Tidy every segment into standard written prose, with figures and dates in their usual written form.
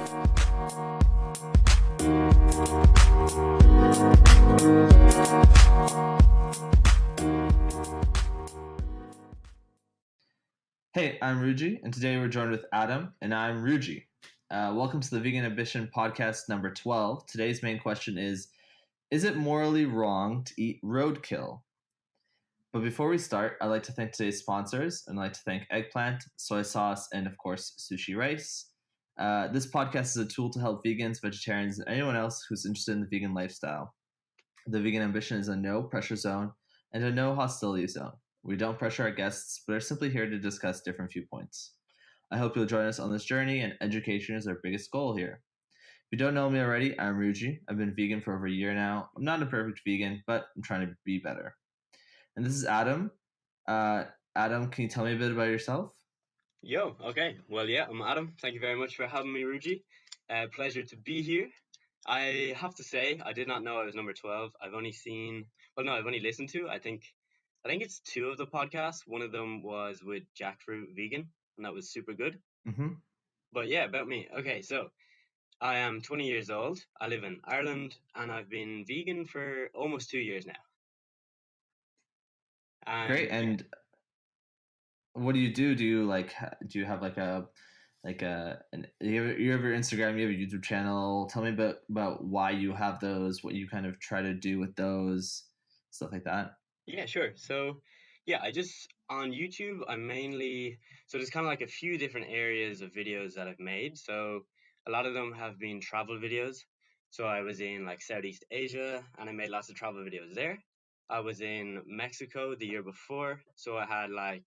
Hey, I'm Ruji, and today we're joined with Adam, and I'm Ruji. Welcome to the Vegan Ambition podcast number 12. Today's main question is it morally wrong to eat roadkill? But before we start, I'd like to thank today's sponsors, and I'd like to thank Eggplant, Soy Sauce, and of course, Sushi Rice. This podcast is a tool to help vegans, vegetarians, and anyone else who's interested in the vegan lifestyle. The Vegan Ambition is a no pressure zone and a no hostility zone. We don't pressure our guests, but are simply here to discuss different viewpoints. I hope you'll join us on this journey, and education is our biggest goal here. If you don't know me already, I'm Ruji. I've been vegan for over a year now. I'm not a perfect vegan, but I'm trying to be better. And this is Adam. Adam, can you tell me a bit about yourself? Yo, okay. Well, yeah, I'm Adam. Thank you very much for having me, Ruji. Pleasure to be here. I have to say, I did not know I was number 12. I've only listened to, I think it's two of the podcasts. One of them was with Jackfruit Vegan, and that was super good. Mm-hmm. But yeah, about me. Okay, so I am 20 years old. I live in Ireland, and I've been vegan for almost 2 years now. Great. And what do you do? Do you have you have your Instagram, you have a YouTube channel? Tell me about why you have those, what you kind of try to do with those, stuff like that. Yeah, sure. So, yeah, on YouTube, so there's kind of like a few different areas of videos that I've made. So, a lot of them have been travel videos. So, I was in like Southeast Asia and I made lots of travel videos there. I was in Mexico the year before. So, I had like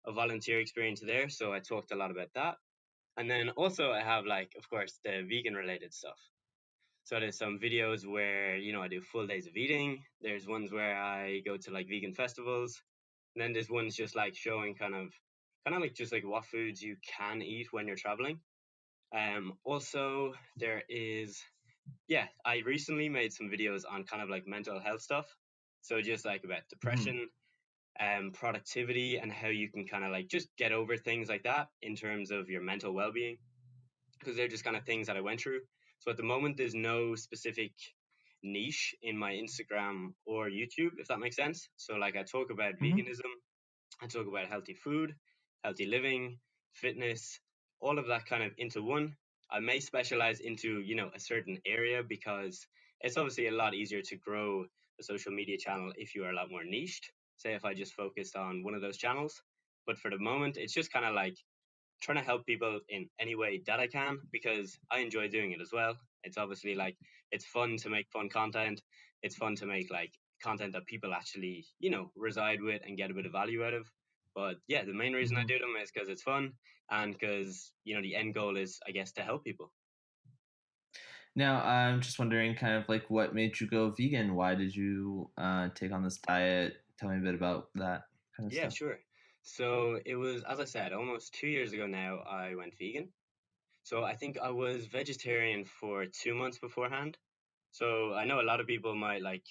a volunteer experience there. So, I talked a lot about that. And then also, I have like, of course, the vegan related stuff. So there's some videos where, I do full days of eating. There's ones where I go to like vegan festivals. And then there's ones just like showing kind of like just like what foods you can eat when you're traveling. Also there is, yeah, I recently made some videos on kind of like mental health stuff. So just like about depression, productivity, and how you can kind of like just get over things like that in terms of your mental well-being, because they're just kind of things that I went through. So at the moment, there's no specific niche in my Instagram or YouTube, if that makes sense. So like I talk about Mm-hmm. veganism, I talk about healthy food, healthy living, fitness, all of that kind of into one. I may specialize into, a certain area because it's obviously a lot easier to grow a social media channel if you are a lot more niched. Say if I just focused on one of those channels. But for the moment, it's just kind of like trying to help people in any way that I can because I enjoy doing it as well. It's obviously like it's fun to make fun content. It's fun to make like content that people actually, reside with and get a bit of value out of. But yeah, the main reason I Mm-hmm. do them is because it's fun and because, the end goal is, I guess, to help people. Now, I'm just wondering, kind of like, what made you go vegan? Why did you take on this diet? Tell me a bit about that kind of Yeah, stuff. sure. So it was, as I said, almost 2 years ago now, I went vegan. So I think I was vegetarian for 2 months beforehand. So I know a lot of people might like,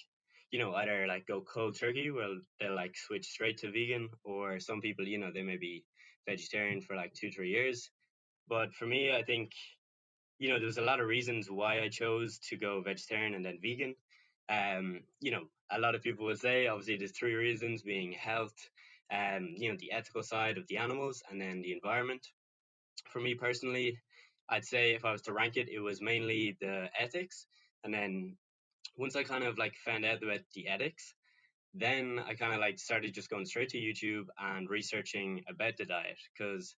either like go cold turkey, well, they'll like switch straight to vegan, or some people, they may be vegetarian for like 2, 3 years. But for me, I think, there's a lot of reasons why I chose to go vegetarian and then vegan. A lot of people will say, obviously, there's three reasons being health, the ethical side of the animals, and then the environment. For me personally, I'd say if I was to rank it, it was mainly the ethics. And then once I kind of like found out about the ethics, then I kind of like started just going straight to YouTube and researching about the diet. Because,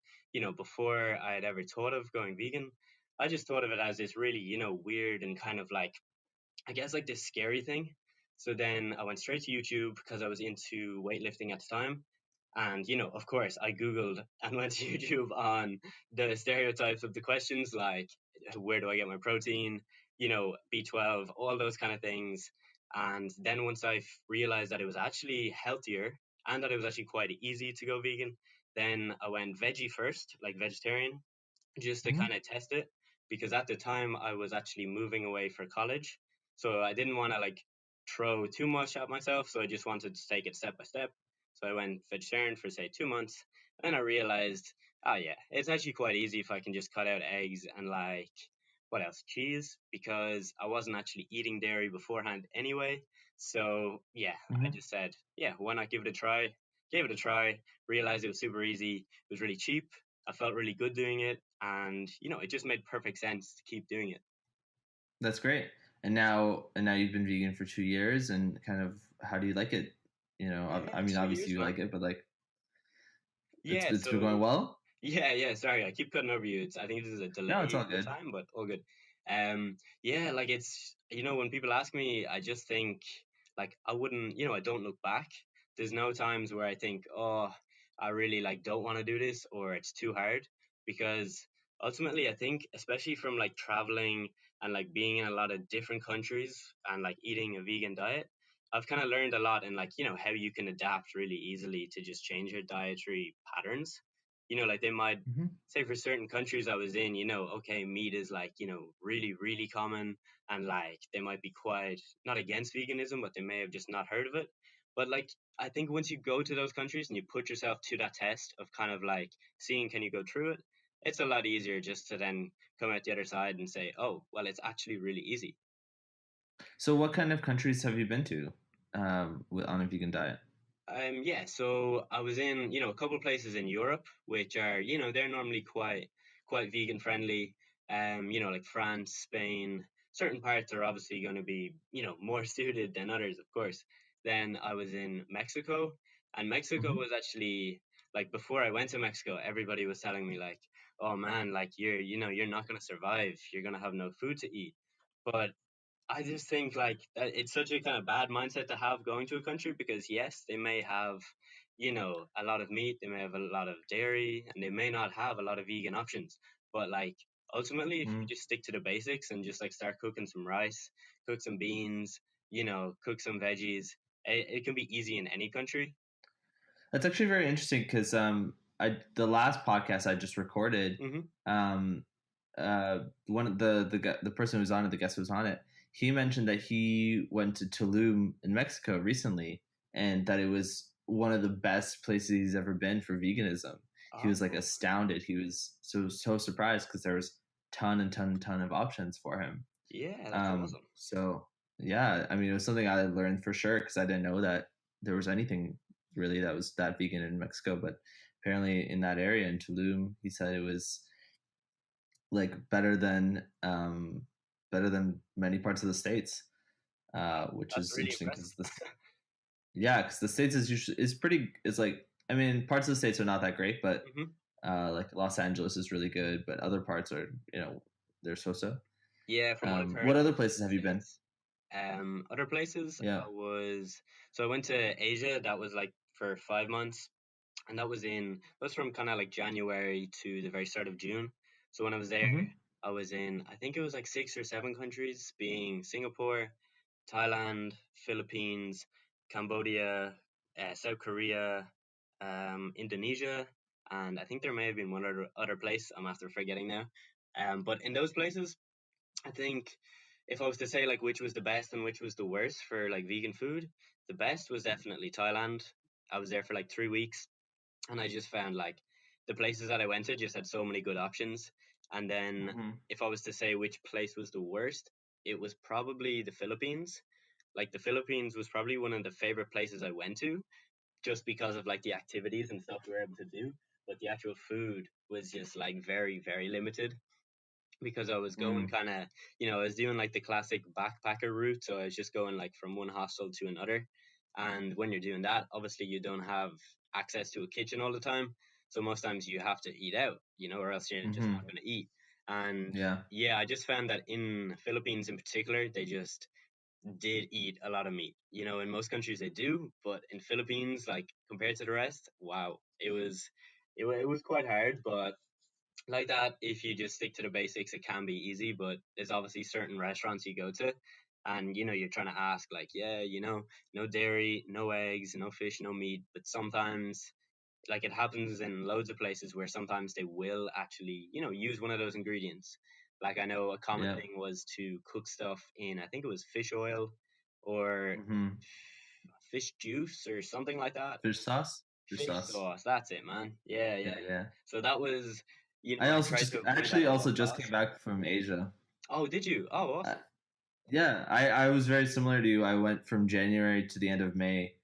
before I had ever thought of going vegan, I just thought of it as this really, weird and kind of like, I guess like this scary thing. So then I went straight to YouTube because I was into weightlifting at the time. And, of course, I Googled and went to YouTube on the stereotypes of the questions like, where do I get my protein? B12, all those kind of things. And then once I realized that it was actually healthier and that it was actually quite easy to go vegan, then I went veggie first, like vegetarian, just to Mm-hmm. kind of test it. Because at the time I was actually moving away for college. So I didn't want to like throw too much at myself. So I just wanted to take it step by step. So I went vegetarian for say 2 months. And I realized, oh yeah, it's actually quite easy if I can just cut out eggs and like what else? Cheese, because I wasn't actually eating dairy beforehand anyway. So yeah, I Hmm. just said, yeah, why not give it a try? Gave it a try, realized it was super easy, it was really cheap, I felt really good doing it, and it just made perfect sense to keep doing it. That's great. And now you've been vegan for 2 years, and kind of how do you like it? I Yeah, mean, two obviously years, you man. like it, but like Yeah, it's been going so well. yeah. Sorry, I keep cutting over you. I think there's a No, it's delay all in the good. time, but all good. Yeah, like it's when people ask me, I just think like I wouldn't, I don't look back. There's no times where I think, oh, I really like don't want to do this or it's too hard, because ultimately I think, especially from like traveling and like being in a lot of different countries and like eating a vegan diet, I've kind of learned a lot in like how you can adapt really easily to just change your dietary patterns. Like they might Hmm. say for certain countries I was in, okay, meat is like, really, really common, and like they might be quite not against veganism, but they may have just not heard of it. But like I think once you go to those countries and you put yourself to that test of kind of like seeing can you go through it, it's a lot easier just to then come out the other side and say, oh, well, it's actually really easy. So, what kind of countries have you been to on a vegan diet? Yeah, so I was in, a couple places in Europe, which are, they're normally quite vegan friendly. Like France, Spain. Certain parts are obviously going to be, more suited than others, of course. Then I was in Mexico, and Mexico Hmm. was actually like before I went to Mexico, everybody was telling me like, "Oh man, like you're not going to survive. You're going to have no food to eat." But I just think like that it's such a kind of bad mindset to have going to a country, because yes, they may have, a lot of meat, they may have a lot of dairy, and they may not have a lot of vegan options. But like ultimately, if you Mm. just stick to the basics and just like start cooking some rice, cook some beans, cook some veggies, it can be easy in any country. That's actually very interesting because I the last podcast I just recorded, Hmm. um, one of the person who was on it, the guest who was on it, he mentioned that he went to Tulum in Mexico recently, and that it was one of the best places he's ever been for veganism. He was like Oh, astounded. He was so surprised because there was ton of options for him. yeah, that's awesome. So yeah, I mean, it was something I learned for sure because I didn't know that there was anything really that was that vegan in Mexico. But apparently, in that area in Tulum, he said it was like better than many parts of the states, Wow, which that's is really interesting impressive. because because the states is usually is pretty. It's like I mean, parts of the states are not that great, but Hmm. like Los Angeles is really good, but other parts are they're so so. Yeah, from what I've heard, What other most of places the have you been? states. Other places, Yeah. so I went to Asia. That was like for 5 months, and that was from kind of like January to the very start of June. So when I was there, Hmm. I was in, I think it was like 6 or 7 countries, being Singapore, Thailand, Philippines, Cambodia, South Korea, Indonesia, and I think there may have been one other place. I'm after forgetting now. But in those places, I think if I was to say like which was the best and which was the worst for like vegan food, the best was definitely Thailand. I was there for like 3 weeks, and I just found like the places that I went to just had so many good options. And then Hmm. if I was to say which place was the worst, it was probably the Philippines. Like the Philippines was probably one of the favorite places I went to, just because of like the activities and stuff we were able to do. But the actual food was just like very, very limited, because I was going Mm. kind of, I was doing like the classic backpacker route. So I was just going like from one hostel to another. And when you're doing that, obviously you don't have access to a kitchen all the time. So most times you have to eat out, or else you're just not Hmm. going to eat. And Yeah. yeah, I just found that in Philippines in particular, they just did eat a lot of meat. In most countries they do, but in Philippines, like compared to the rest, wow, it was quite hard. But like that, if you just stick to the basics, it can be easy. But there's obviously certain restaurants you go to, and you're trying to ask like, yeah, no dairy, no eggs, no fish, no meat. But sometimes, like it happens in loads of places where sometimes they will actually, use one of those ingredients. Like I know a common Yeah. thing was to cook stuff in, I think it was fish oil or Hmm. fish juice or something like that. Fish sauce. Fish Fish sauce. sauce, that's it, man. Yeah, Yeah, yeah. yeah. So that was, I I also tried just to avoid that actually at all also just came costs. back from Asia. Oh, did you? Oh, Uh, awesome. yeah, I was very similar to you. I went from January to the end of May,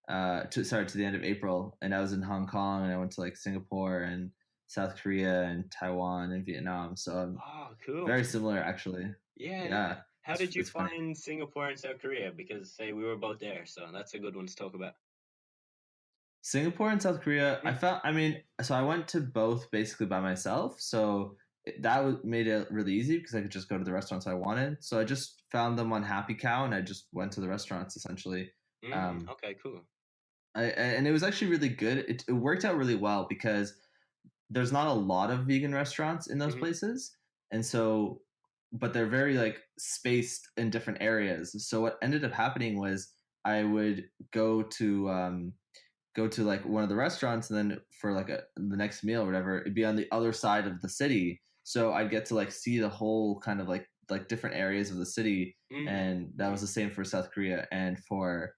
to the end of April, and I was in Hong Kong, and I went to like Singapore and South Korea and Taiwan and Vietnam. So I'm Oh, cool, very man. similar, actually. Yeah, yeah. Yeah, How did you it's funny. find Singapore and South Korea? Because say we were both there, so that's a good one to talk about. Singapore and South Korea, I Mm, found. I mean, so I went to both basically by myself. So made it really easy because I could just go to the restaurants I wanted. So I just found them on Happy Cow, and I just went to the restaurants essentially. Um, okay, cool. and it was actually really good. It worked out really well because there's not a lot of vegan restaurants in those Hmm. places, and so but they're very like spaced in different areas. So what ended up happening was I would go to like one of the restaurants, and then for like the next meal or whatever, it'd be on the other side of the city, so I'd get to like see the whole kind of like different areas of the city. And that was Mm. the same for South Korea and for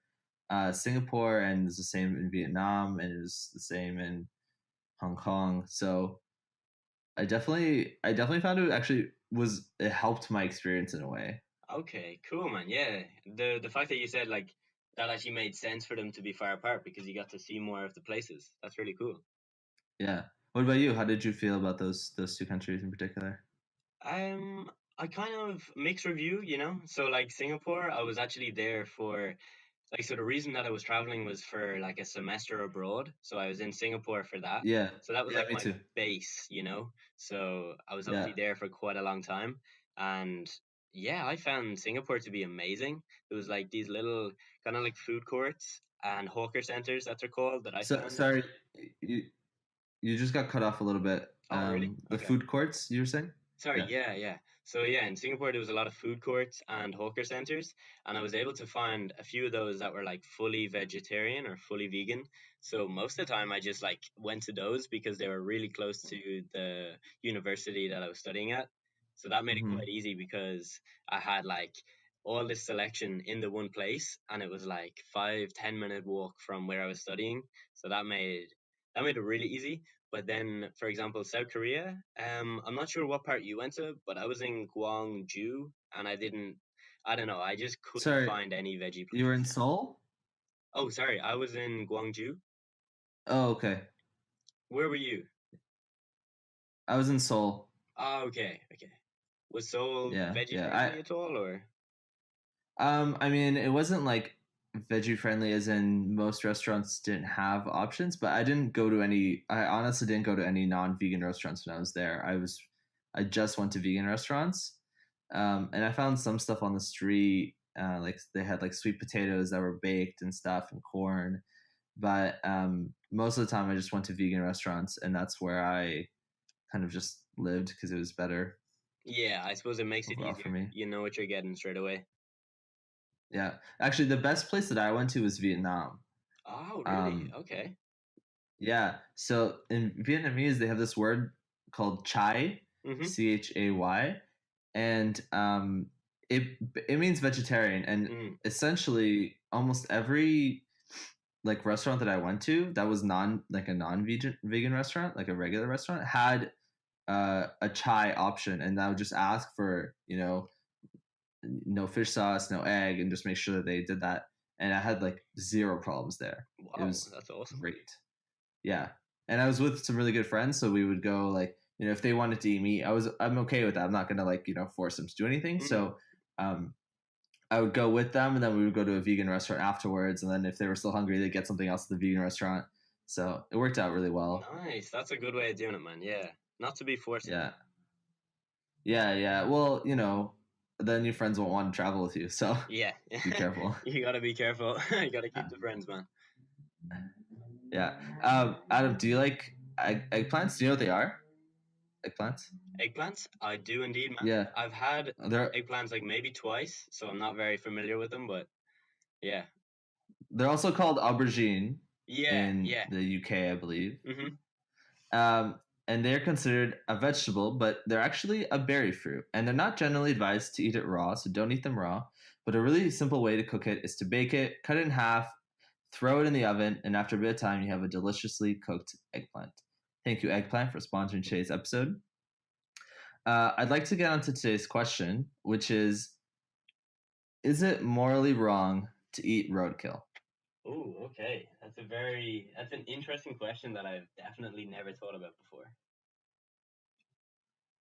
Singapore, and it's the same in Vietnam, and it was the same in Hong Kong. So I definitely found it helped my experience in a way. Okay, cool, man. Yeah, the fact that you said like that actually made sense for them to be far apart because you got to see more of the places. That's really cool. Yeah. What about you? How did you feel about those two countries in particular? Um, I kind of mixed review, you know. So like Singapore, I was actually there for like so the reason that I was traveling was for like a semester abroad. So I was in Singapore for that. Yeah. So that was Yeah, like me my too. base, you know. So I was Yeah. obviously there for quite a long time. And yeah, I found Singapore to be amazing. It was like these little kind of like food courts and hawker centers that they're called that I So found. sorry, you you just got cut off a little bit. Oh, really? The Okay. food courts you were saying? Sorry, Yeah. yeah, yeah. So yeah, in Singapore there was a lot of food courts and hawker centers, and I was able to find a few of those that were like fully vegetarian or fully vegan. So most of the time I just like went to those because they were really close to the university that I was studying at. So that made it Hmm. quite easy because I had like all this selection in the one place, and it was like 5-10 minute walk from where I was studying. So that made it really easy. But then, for example, South Korea, I'm not sure what part you went to, but I was in Gwangju, and I don't know, I just couldn't Sorry, find any veggie you were places in there. Seoul? Oh, sorry, I was in Gwangju. Oh, okay. Where were you? I was in Seoul. Oh, okay, okay. Was Seoul Yeah, veggie yeah. friendly at all, or? I mean, it wasn't like veggie friendly as in most restaurants didn't have options, but I honestly didn't go to any non-vegan restaurants when I was there. I just went to vegan restaurants. And I found some stuff on the street, like they had like sweet potatoes that were baked and stuff and corn. But most of the time I just went to vegan restaurants, and that's where I kind of just lived because it was better Yeah, I suppose it makes it overall for easier. me. You know what you're getting straight away. Yeah, actually, the best place that I went to was Vietnam. Oh, really? Um, Okay. yeah, so in Vietnamese they have this word called chai, Mm-hmm. Chay, and it it means vegetarian. And Mm. essentially, almost every like restaurant that I went to that was a non vegan restaurant, like a regular restaurant, had a chai option, and I would just ask for no fish sauce, no egg, and just make sure that they did that. And I had like zero problems there. It Wow, was that's awesome. great. Yeah, and I was with some really good friends, so we would go like if they wanted to eat meat, I'm okay with that. I'm not gonna like force them to do anything. Mm. So um, I would go with them, and then we would go to a vegan restaurant afterwards. And then if they were still hungry, they'd get something else at the vegan restaurant. So it worked out really well. Nice. That's a good way of doing it, man. Yeah. Not to be forcing Yeah, yeah. Well, then your friends won't want to travel with you, so yeah, be careful. you gotta be careful. You gotta keep the friends, man. Yeah. Adam, do you like eggplants? Do you know what they are? Eggplants? Eggplants, I do indeed, man. Yeah. I've had They're eggplants like maybe twice, so I'm not very familiar with them, but yeah, they're also called aubergine yeah, in yeah. the UK, I believe. Mhm. Um, and they're considered a vegetable, but they're actually a berry fruit. And they're not generally advised to eat it raw, so don't eat them raw. But a really simple way to cook it is to bake it, cut it in half, throw it in the oven, and after a bit of time, you have a deliciously cooked eggplant. Thank you, Eggplant, for sponsoring today's episode. I'd like to get onto today's question, which is it morally wrong to eat roadkill? Oh, okay. That's an interesting question that I've definitely never thought about before.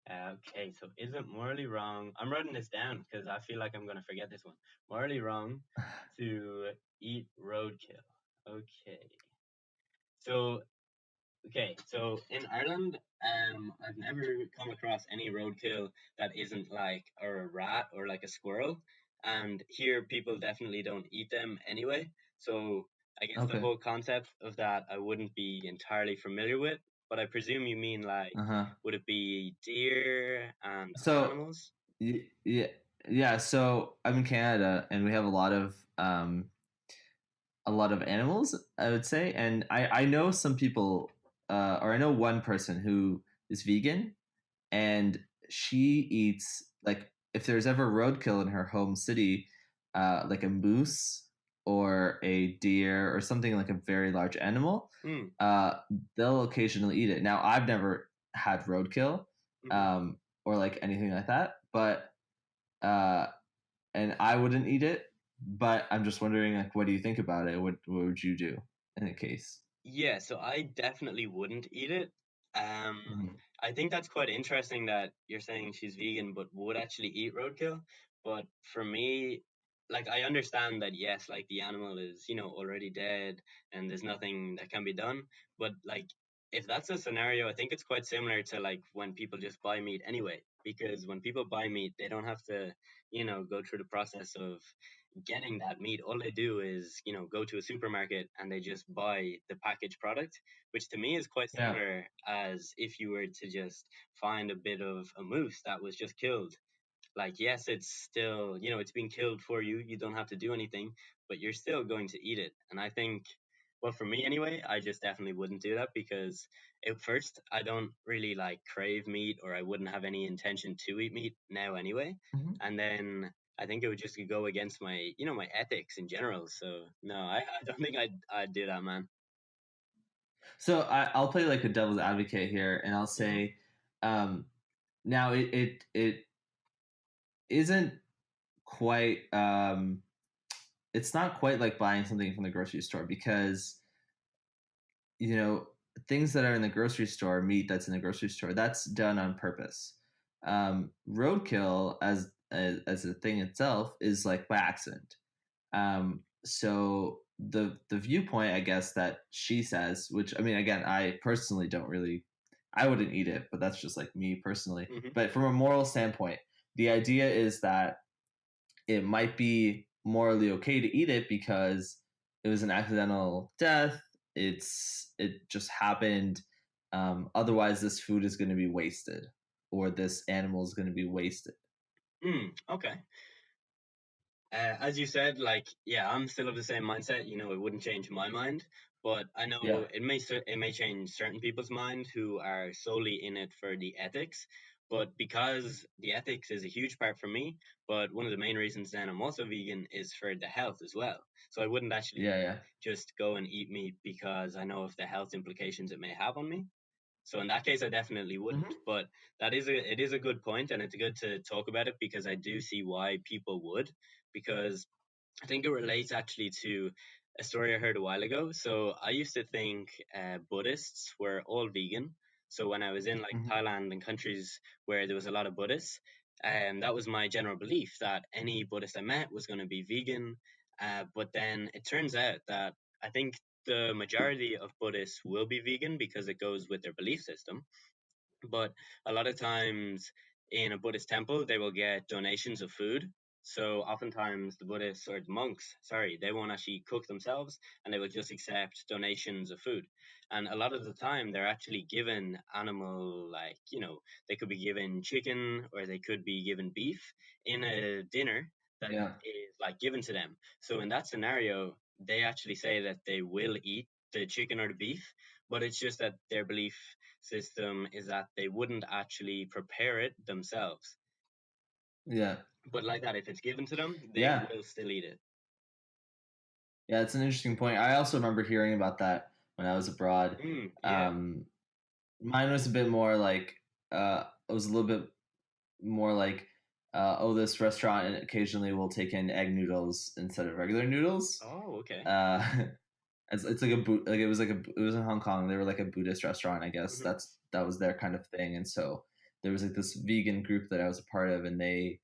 Okay, so is it morally wrong? I'm writing this down because I feel like I'm gonna forget this one. Morally wrong to eat roadkill. Okay. So so in Ireland, I've never come across any roadkill that isn't like a rat or like a squirrel, and here people definitely don't eat them anyway. So I guess the Okay. whole concept of that I wouldn't be entirely familiar with, but I presume you mean like, Uh-huh. would it be deer and other So, animals? yeah, yeah. So I'm in Canada, and we have a lot of animals, I would say, and I know some people, or I know one person who is vegan, and she eats like if there's ever roadkill in her home city, like a moose or a deer or something like a very large animal, Hmm. uh, they'll occasionally eat it. Now, I've never had roadkill, Mm-hmm. or like anything like that, but uh, and I wouldn't eat it. But I'm just wondering, like, what do you think about it? What would you do in a case? Yeah, so I definitely wouldn't eat it. Um, Mhm. I think that's quite interesting that you're saying she's vegan but would actually eat roadkill. But for me, like I understand that yes, like the animal is, already dead and there's nothing that can be done. But like if that's a scenario, I think it's quite similar to like when people just buy meat anyway. Because when people buy meat, they don't have to, go through the process of getting that meat. All they do is, go to a supermarket and they just buy the packaged product, which to me is quite Yeah, similar as if you were to just find a bit of a moose that was just killed. Like, yes, it's still, it's being killed for you. You don't have to do anything, but you're still going to eat it. And I think, well, for me anyway, I just definitely wouldn't do that because at first I don't really like crave meat or I wouldn't have any intention to eat meat now anyway. hmm. And then I think it would just go against my, my ethics in general. So no, I don't think I'd do that, man. So I'll play like a devil's advocate here, and I'll Hmm. say, um, now it isn't quite it's not quite like buying something from the grocery store because you know things that are in the grocery store, meat that's in the grocery store, that's done on purpose. Roadkill as a thing itself is like by accident. So the viewpoint, I guess, that she says, which I mean, again, I personally don't really, I wouldn't eat it, but that's just like me personally. Hmm. But from a moral standpoint, the idea is that it might be morally okay to eat it because it was an accidental death. It just happened. Otherwise, this food is going to be wasted, or this animal is going to be wasted. Okay. As you said, like, yeah, I'm still of the same mindset. It wouldn't change my mind, but I Yeah. know it may change certain people's mind who are solely in it for the ethics. But because the ethics is a huge part for me, but one of the main reasons then I'm also vegan is for the health as well. So I wouldn't Yeah. actually Yeah. just go and eat meat because I know of the health implications it may have on me. So in that case, I definitely wouldn't. Hmm. But it is a good point, and it's good to talk about it because I do see why people would. Because I think it relates actually to a story I heard a while ago. So I used to think Buddhists were all vegan. So when I was in like Hmm. Thailand and countries where there was a lot of Buddhists, that was my general belief that any Buddhist I met was going to be vegan. But then it turns out that I think the majority of Buddhists will be vegan because it goes with their belief system. But a lot of times in a Buddhist temple, they will get donations of food. So oftentimes the Buddhists or the monks, sorry, they won't actually cook themselves and they will just accept donations of food. And a lot of the time they're actually given animal, like, they could be given chicken or they could be given beef in a dinner that Yeah. is like given to them. So in that scenario, they actually say that they will eat the chicken or the beef, but it's just that their belief system is that they wouldn't actually prepare it themselves. Yeah. But like that, if it's given to them, they Yeah. will still eat it. Yeah, it's an interesting point. I also remember hearing about that when I was abroad. Yeah. Mine was a bit more like it was a little bit. more like, oh, this restaurant occasionally will take in egg noodles instead of regular noodles. Oh, okay. Uh, it's like it was in Hong Kong. They were like a Buddhist restaurant, I guess. Hmm. That was their kind of thing, and so there was like this vegan group that I was a part of, and they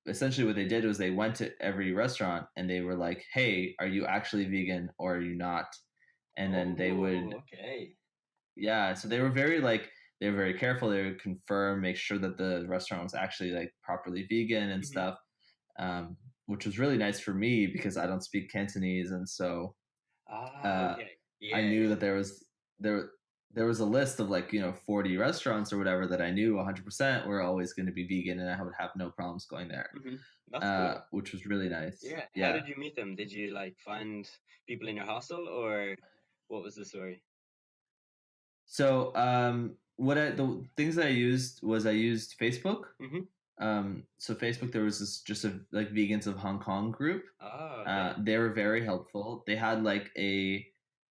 essentially what they did was they went to every restaurant and they were like, hey, are you actually vegan or are you not? And then they would, Oh, okay. yeah, so they were very like, they were very careful. They would confirm, make sure that the restaurant was actually like properly vegan and Hmm. stuff, um, which was really nice for me because I don't speak Cantonese, and so Ah, uh, okay. I Yeah, knew yeah. that there there was a list of like, 40 restaurants or whatever that I knew 100% were always going to be vegan, and I would have no problems going there, Hmm. That's cool. which was really nice. Yeah. How Yeah. did you meet them? Did you like find people in your hostel, or what was the story? So the things that I used was I used Facebook. Hmm. So Facebook, there was this just a like vegans of Hong Kong group. Ah, okay. They were very helpful. They had like a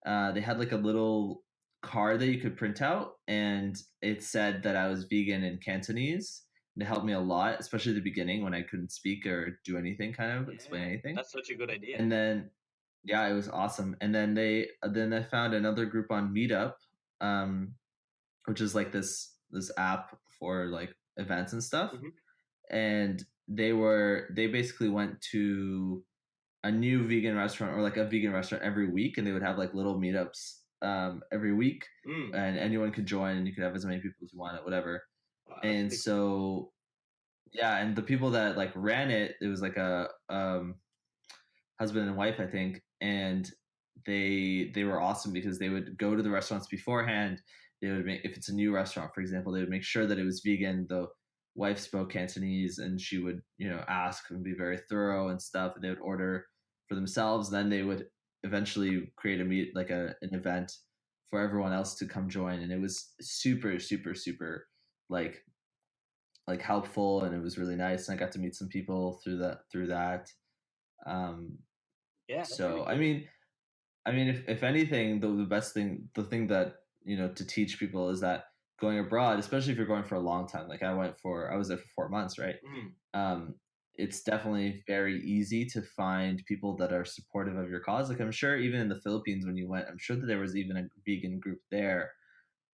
little card that you could print out, and it said that I was vegan in Cantonese. It helped me a lot, especially at the beginning when I couldn't speak or do anything, kind of explain Yeah, anything. that's such a good idea. And then, yeah, it was awesome. And then I found another group on Meetup, um, which is like this app for like events and stuff. Hmm. And they basically went to a new vegan restaurant or like a vegan restaurant every week, and they would have like little meetups every week, Mm. and anyone could join, and you could have as many people as you wanted, whatever. Wow, that's And pretty cool. so, yeah, and the people that like ran it, it was like a husband and wife, I think, and they were awesome because they would go to the restaurants beforehand. They would make, if it's a new restaurant, for example, they would make sure that it was vegan. The wife spoke Cantonese, and she would ask and be very thorough and stuff. And they would order for themselves. Then they would eventually create a meet like an event for everyone else to come join, and it was super super super like helpful, and it was really nice. And I got to meet some people through that. Um, Yeah, that's really so cool. I mean, if anything, the best thing, the thing that to teach people is that going abroad, especially if you're going for a long time, like I was there for 4 months, right? Mm. Um, it's definitely very easy to find people that are supportive of your cause. Like I'm sure even in the Philippines when you went, I'm sure that there was even a vegan group there.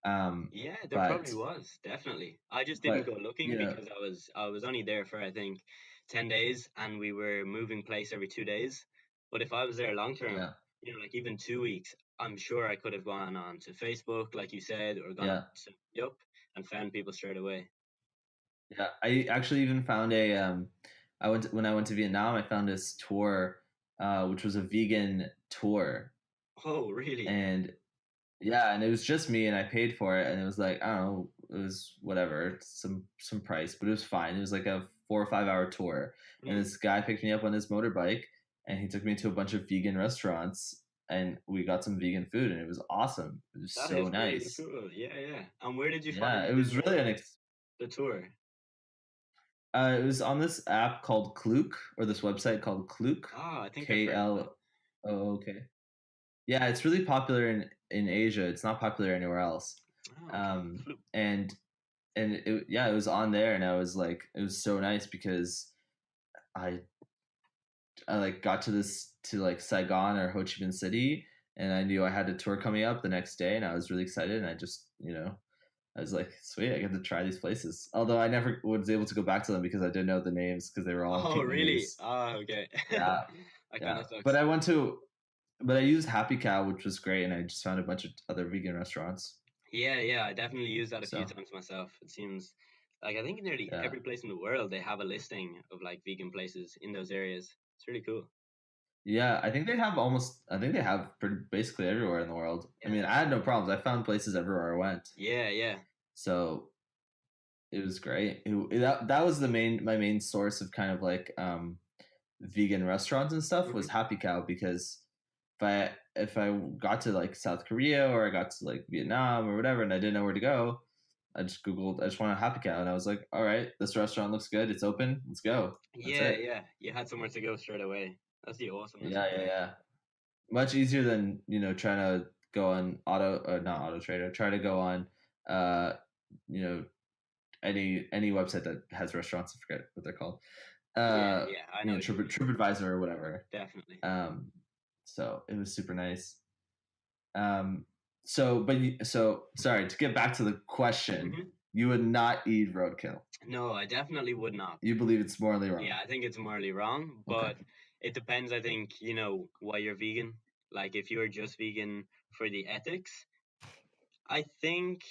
Um, Yeah, there but probably was, definitely. I just didn't but go looking you know, because I was only there for I think 10 days and we were moving place every 2 days. But if I was there long term, yeah, like even 2 weeks, I'm sure I could have gone on to Facebook, like you said, or gone on yeah. to Yup and found people straight away. Yeah, I actually even found when I went to Vietnam, I found this tour, which was a vegan tour, Oh, really? and yeah, and it was just me, and I paid for it, and it was like, I don't know, it was whatever, some price, but it was fine. It was like a 4 or 5 hour tour, and Mm. this guy picked me up on his motorbike, and he took me to a bunch of vegan restaurants, and we got some vegan food, and it was awesome. It was That so is pretty nice. cool. Yeah, yeah. And where did you Yeah, find it was really the tour? It was on this app called Klook, or this website called Klook, Ah, I think I've heard of that. Klook. Yeah, it's really popular in Asia. It's not popular anywhere else. Oh, okay. Um, and yeah, it was on there, and I was like, it was so nice because I I like got to like Saigon or Ho Chi Minh City, and I knew I had a tour coming up the next day, and I was really excited, and I just I was like, sweet, I get to try these places. Although I never was able to go back to them because I didn't know the names because they were all Oh, really? Vietnamese. Ah, okay. Yeah, That kind yeah. of sucks. But I used Happy Cow, which was great, and I just found a bunch of other vegan restaurants. Yeah, yeah, I definitely used that a few So times myself. It seems like I think nearly yeah, every place in the world they have a listing of like vegan places in those areas. It's really cool. yeah. I think they have basically everywhere in the world. I Yeah, mean, I had no problems. I found places everywhere I went. yeah, yeah. So it was great. That was my main source of kind of like vegan restaurants and stuff was Hmm. Happy Cow, because if I got to like South Korea or I got to like Vietnam or whatever and I didn't know where to go, I just wanted a Happy Cow, and I was like, all right, this restaurant looks good, it's open, let's go. That's Yeah, it. yeah. You had somewhere to go straight away. That's the awesomeness of it. Yeah. Much easier than trying to go on not Auto Trader, try to go on uh you know any website that has restaurants. I forget what they're called. Yeah, yeah, I know what you mean. TripAdvisor or whatever. Definitely. So it was super nice. So sorry to get back to the question. Mhm. You would not eat roadkill. No, I definitely would not. You believe it's morally wrong. Yeah, I think it's morally wrong, Okay. but it depends, I think, why you're vegan. Like, if you're just vegan for the ethics, I think,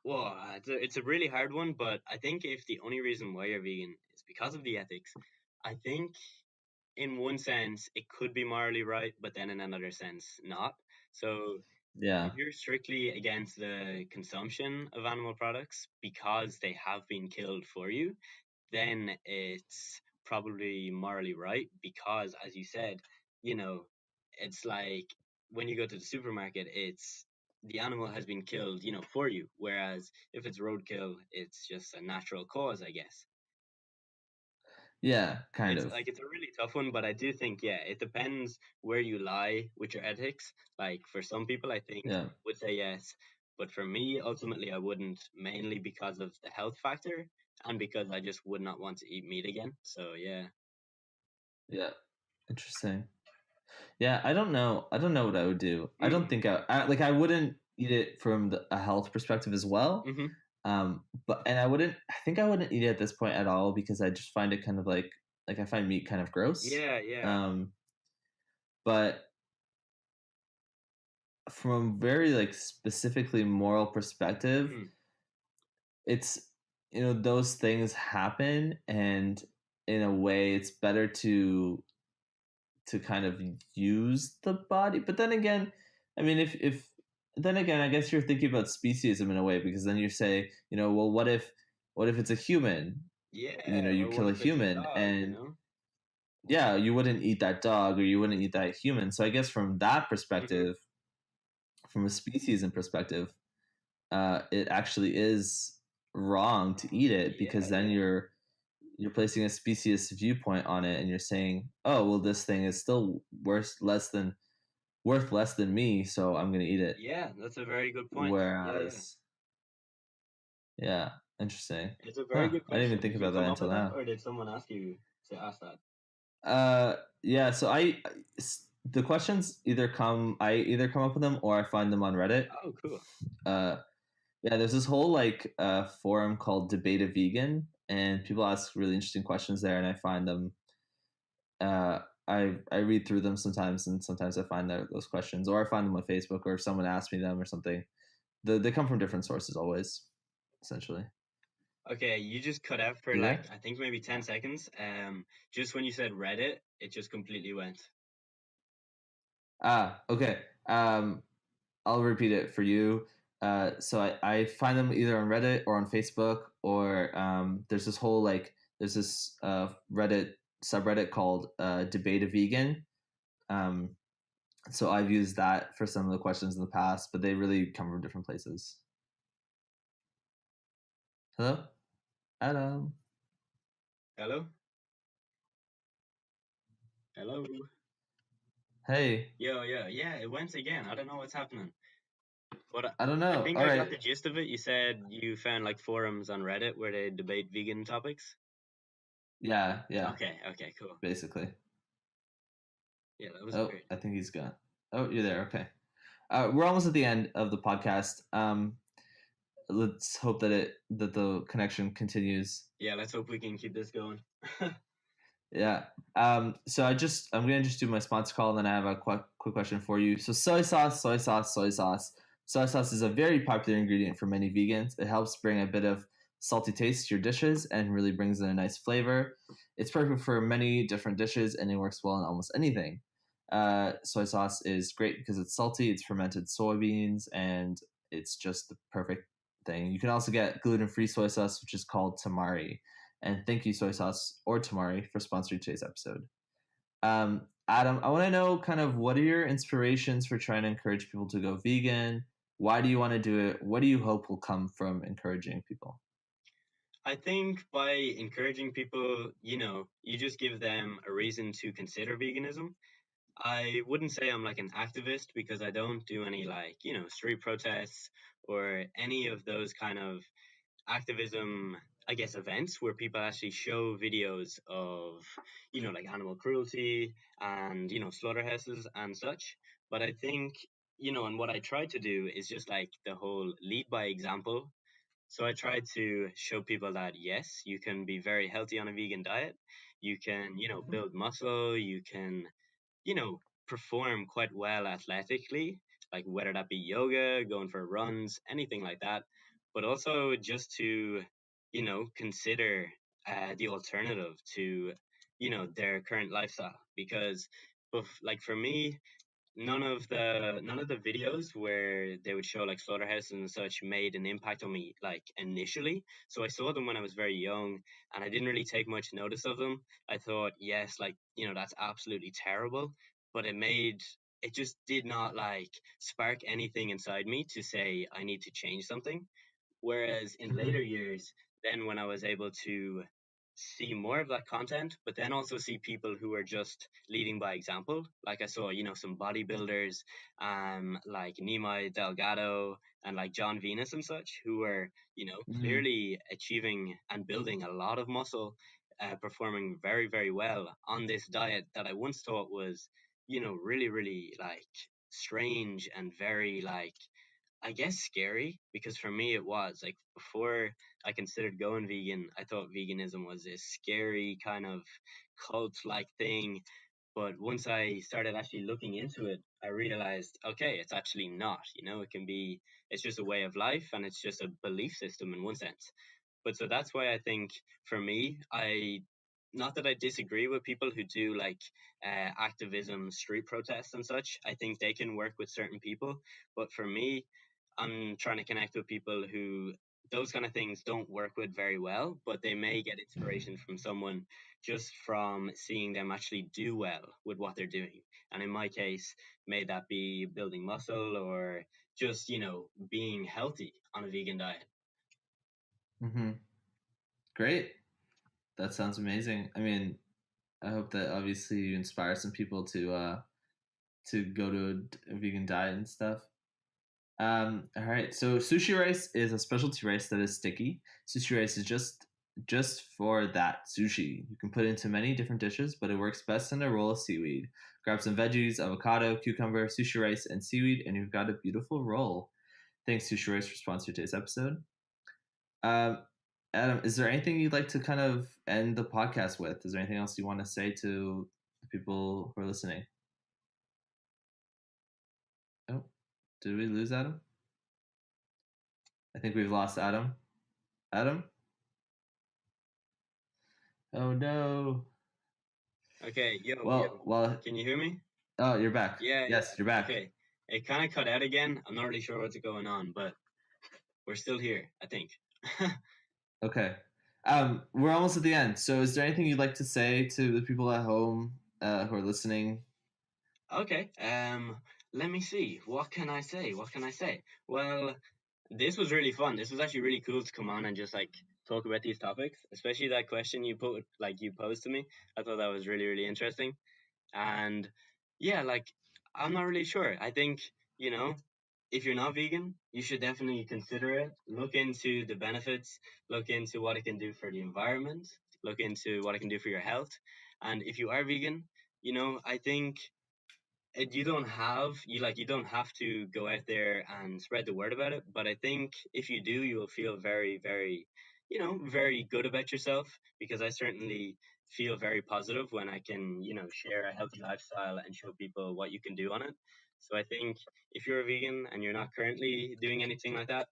well, it's a really hard one, but I think if the only reason why you're vegan is because of the ethics, I think in one sense it could be morally right, but then in another sense not. So Yeah. if you're strictly against the consumption of animal products because they have been killed for you, then it's probably morally right because, as you said, you know, it's like when you go to the supermarket, it's the animal has been killed, for you. Whereas if it's roadkill, it's just a natural cause, I guess. Yeah, kind It's of. like it's a really tough one, but I do think, yeah, it depends where you lie with your ethics. Like for some people, I think Yeah. would say yes, but for me, ultimately, I wouldn't. Mainly because of the health factor, and because I just would not want to eat meat again. So yeah. Yeah. Interesting. Yeah, I don't know. I don't know what I would do. I don't Mm. think I wouldn't eat it from a health perspective as well. Mhm. But and I wouldn't. I think I wouldn't eat it at this point at all because I just find it kind of like I find meat kind of gross. Yeah, yeah. Um, but from a very like specifically moral perspective, Mhm. it's those things happen, and in a way, it's better to kind of use the body. But then again, I mean, if then again, I guess you're thinking about speciesism in a way because then you say, well, what if it's a human? Yeah, You or what kill a if it's a human, dog, and yeah, you wouldn't eat that dog or you wouldn't eat that human. So I guess from that Mhm. perspective, from a speciesism perspective, it actually is wrong to eat it Yeah, because then yeah. you're placing a speciesist viewpoint on it and you're saying, oh well, this thing is still worth less than me, so I'm gonna eat it. Yeah, that's a very good point. Yeah, yeah. Whereas, yeah, interesting. It's a very Huh? good I didn't even question. think Did you about that come up until with that, now. or did someone ask you to ask that? Yeah. So the questions I either come up with them or I find them on Reddit. Oh, cool. Uh, yeah, there's this whole like forum called Debate a Vegan, and people ask really interesting questions there, and I find them. I read through them sometimes, and sometimes I find those questions, or I find them on Facebook, or if someone asks me them or something. They come from different sources always, essentially. Okay, you just cut out for You like there? I think maybe 10 seconds. Just when you said Reddit, it just completely went. Okay. I'll repeat it for you. So I find them either on Reddit or on Facebook, or there's this Reddit subreddit called Debate a Vegan. Um, so I've used that for some of the questions in the past, but they really come from different places. Hello, Adam. Hello, hello. Hey, Yo, yo, yeah, it went again. I don't know what's happening, but I don't I know. think All I right. got the gist of it. You said you found like forums on Reddit where they debate vegan topics. Yeah, yeah. Okay, okay, cool. Basically. Yeah, that was Oh, great. I think he's gone. Oh, you're there. Okay. We're almost at the end of the podcast. Let's hope that the connection continues. Yeah, let's hope we can keep this going. Yeah. So I'm gonna just do my sponsor call, and then I have a quick question for you. So soy sauce, soy sauce, soy sauce. Soy sauce is a very popular ingredient for many vegans. It helps bring a bit of salty taste to your dishes and really brings in a nice flavor. It's perfect for many different dishes, and it works well in almost anything. Soy sauce is great because it's salty. It's fermented soybeans, and it's just the perfect thing. You can also get gluten-free soy sauce, which is called tamari. And thank you, Soy Sauce or Tamari, for sponsoring today's episode. Adam, I want to know kind of what are your inspirations for trying to encourage people to go vegan? Why do you want to do it? What do you hope will come from encouraging people? I think by encouraging people, you just give them a reason to consider veganism. I wouldn't say I'm like an activist because I don't do any like, street protests or any of those kind of activism, I guess, events where people actually show videos of, like animal cruelty and, slaughterhouses and such. But I think, and what I try to do is just like the whole lead by example. So I try to show people that yes, you can be very healthy on a vegan diet. You can, build muscle. You can, perform quite well athletically, like whether that be yoga, going for runs, anything like that. But also just to, consider the alternative to, their current lifestyle. Because, like for me, none of the videos where they would show like slaughterhouses and such made an impact on me like initially. So I saw them when I was very young, and I didn't really take much notice of them. I thought, yes, like, that's absolutely terrible, but it just did not like spark anything inside me to say I need to change something. Whereas in later years, then when I was able to see more of that content, but then also see people who are just leading by example. Like I saw, some bodybuilders, like Nimai Delgado and like John Venus and such, who were, Mm-hmm. clearly achieving and building a lot of muscle, performing very, very well on this diet that I once thought was, really, really like strange and very like I guess scary, because for me it was like before I considered going vegan, I thought veganism was this scary kind of cult like thing. But once I started actually looking into it, I realized, okay, it's actually not. It can be, it's just a way of life and it's just a belief system in one sense. But so that's why I think for me, not that I disagree with people who do like activism, street protests and such. I think they can work with certain people. But for me, I'm trying to connect with people who those kind of things don't work with very well, but they may get inspiration from someone just from seeing them actually do well with what they're doing. And in my case, may that be building muscle or just, being healthy on a vegan diet. Mm-hmm. Great. That sounds amazing. I mean, I hope that obviously you inspire some people to go to a vegan diet and stuff. All right. So sushi rice is a specialty rice that is sticky. Sushi rice is just for that sushi. You can put it into many different dishes, but it works best in a roll of seaweed. Grab some veggies, avocado, cucumber, sushi rice, and seaweed, and you've got a beautiful roll. Thanks, Sushi Rice, for sponsoring today's episode. Um, Adam, is there anything you'd like to kind of end the podcast with? Is there anything else you want to say to the people who are listening? Oh, did we lose Adam? I think we've lost Adam. Adam? Oh no. Okay, yo, Well. can you hear me? Oh, you're back. Yeah, Yes, you're yeah. back. Okay. It kind of cut out again. I'm not really sure what's going on, but we're still here, I think. Okay. We're almost at the end. So, is there anything you'd like to say to the people at home who are listening? Okay. Let me see. What can I say? What can I say? Well, this was really fun. This was actually really cool to come on and just like talk about these topics, especially that question you posed to me. I thought that was really, really interesting. And yeah, like I'm not really sure. I think, you know, if you're not vegan, you should definitely consider it. Look into the benefits, look into what it can do for the environment, look into what it can do for your health. And if you are vegan, I think you don't have to go out there and spread the word about it, but I think if you do, you will feel very, very, very good about yourself, because I certainly feel very positive when I can, share a healthy lifestyle and show people what you can do on it. So I think if you're a vegan and you're not currently doing anything like that,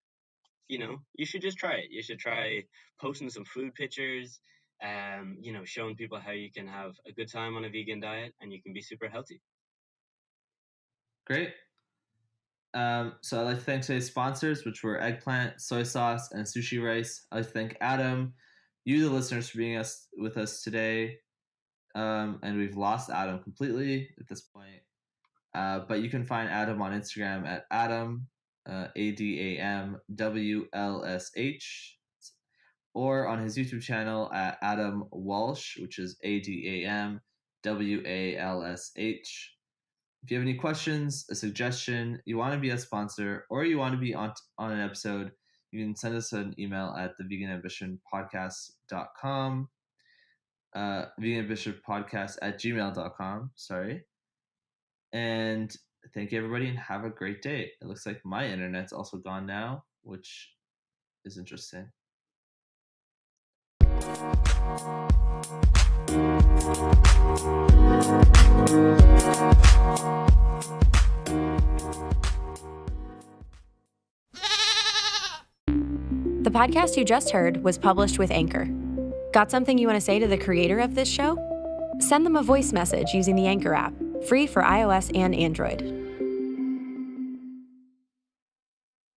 you should just try it. You should try posting some food pictures, showing people how you can have a good time on a vegan diet and you can be super healthy. Great. So I'd like to thank today's sponsors, which were eggplant, soy sauce, and sushi rice. I'd like to thank Adam, you, the listeners, for being with us today. And we've lost Adam completely at this point. But you can find Adam on Instagram at Adam, ADAMWLSH, or on his YouTube channel at Adam Walsh, which is ADAMWALSH. If you have any questions, a suggestion, you want to be a sponsor, or you want to be on an episode, you can send us an email at theveganambitionpodcast.com, veganambitionpodcast@gmail.com, sorry. And thank you, everybody, and have a great day. It looks like my internet's also gone now, which is interesting. The podcast you just heard was published with Anchor. Got something you want to say to the creator of this show? Send them a voice message using the Anchor app, free for iOS and Android.